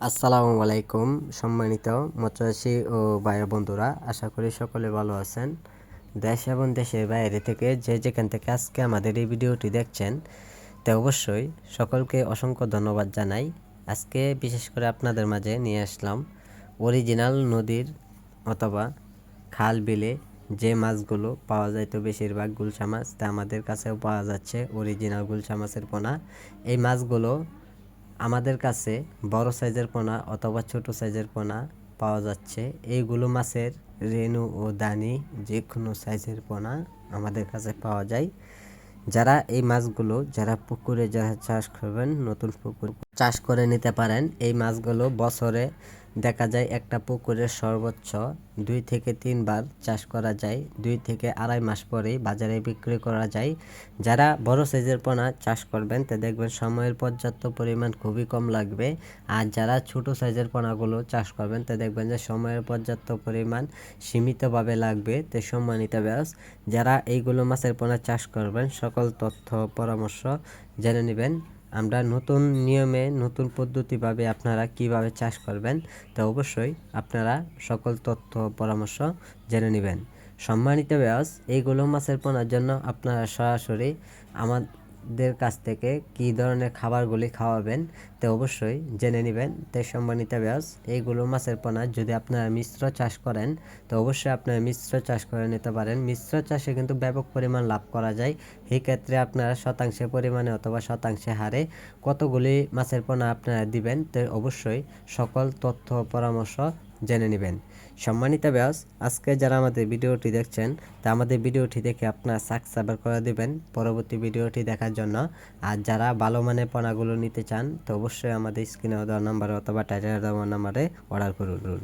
আসসালামু আলাইকুম সম্মানিত মৎস্যচাষী ও ভাই বন্ধুরা, আশা করি সকলে ভালো আছেন। দেশ এবং দেশের বাইরে থেকে যে যেখান থেকে আজকে আমাদের এই ভিডিওটি দেখছেন, তা অবশ্যই সকলকে অসংখ্য ধন্যবাদ জানাই। আজকে বিশেষ করে আপনাদের মাঝে নিয়ে আসলাম অরিজিনাল নদীর অথবা খাল বিলে যে মাছগুলো পাওয়া যায়, তো বেশিরভাগ গুলশা মাছ, তা আমাদের কাছেও পাওয়া যাচ্ছে অরিজিনাল গুলশা মাছের পোনা। এই মাছগুলো আমাদের কাছে বড় সাইজের পোনা অথবা ছোট সাইজের পোনা পাওয়া যাচ্ছে। এইগুলো মাছের রেণু ও দানি যে কোনো সাইজের পোনা আমাদের কাছে পাওয়া যায়। যারা এই মাছগুলো পুকুরে যারা চাষ করবেন, নতুন পুকুর চাষ করে নিতে পারেন। এই মাছগুলো বছরে দেখা যায় একটা পুকুরের সর্বোচ্চ 2 থেকে 3 বার চাষ করা যায়। 2 থেকে আড়াই মাস পরেই বাজারে বিক্রি করা যায়। যারা বড় সাইজের পোনা চাষ করবেন, তা দেখবেন সময়ের পর্যাপ্ত পরিমাণ খুবই কম লাগবে। আর যারা ছোট সাইজের পোনাগুলো চাষ করবেন, তা দেখবেন যে সময়ের পর্যাপ্ত পরিমাণ সীমিতভাবে লাগবে। তো সম্মানিত ব্যাস, যারা এইগুলো মাছের পোনা চাষ করবেন, সকল তথ্য পরামর্শ জেনে নেবেন। আমরা নতুন নিয়মে নতুন পদ্ধতিভাবে আপনারা কিভাবে চাষ করবেন, তা অবশ্যই আপনারা সকল তথ্য পরামর্শ জেনে নেবেন। সম্মানিত ব্যাস, এইগুলো মাছের পোনার জন্য আপনারা সরাসরি আমাদের কাছ থেকে কী ধরনের খাবারগুলি খাওয়াবেন, তো অবশ্যই জেনে নেবেন। তাই সম্মানিত ব্যাস, এইগুলো মাছের পোনা যদি আপনারা মিশ্র চাষ করেন, তো অবশ্যই আপনারা মিশ্র চাষ করে নিতে পারেন। মিশ্র চাষে কিন্তু ব্যাপক পরিমাণ লাভ করা যায়। এই ক্ষেত্রে আপনারা শতাংশে পরিমাণে অথবা শতাংশে হারে কতগুলি মাছের পোনা আপনারা দিবেন, তো অবশ্যই সকল তথ্য পরামর্শ জেনে নেবেন। সম্মানিত ব্যাস, আজকে যারা আমাদের ভিডিওটি দেখছেন, তা আমাদের ভিডিওটি দেখে আপনারা সাবস্ক্রাইব করে দিবেন পরবর্তী ভিডিওটি দেখার জন্য। আর যারা ভালো মানের পোনাগুলো নিতে চান, তো অবশ্যই আমাদের স্ক্রিনে দেওয়া নাম্বারে অথবা টাইটেলে দেওয়া নাম্বারে অর্ডার করুন।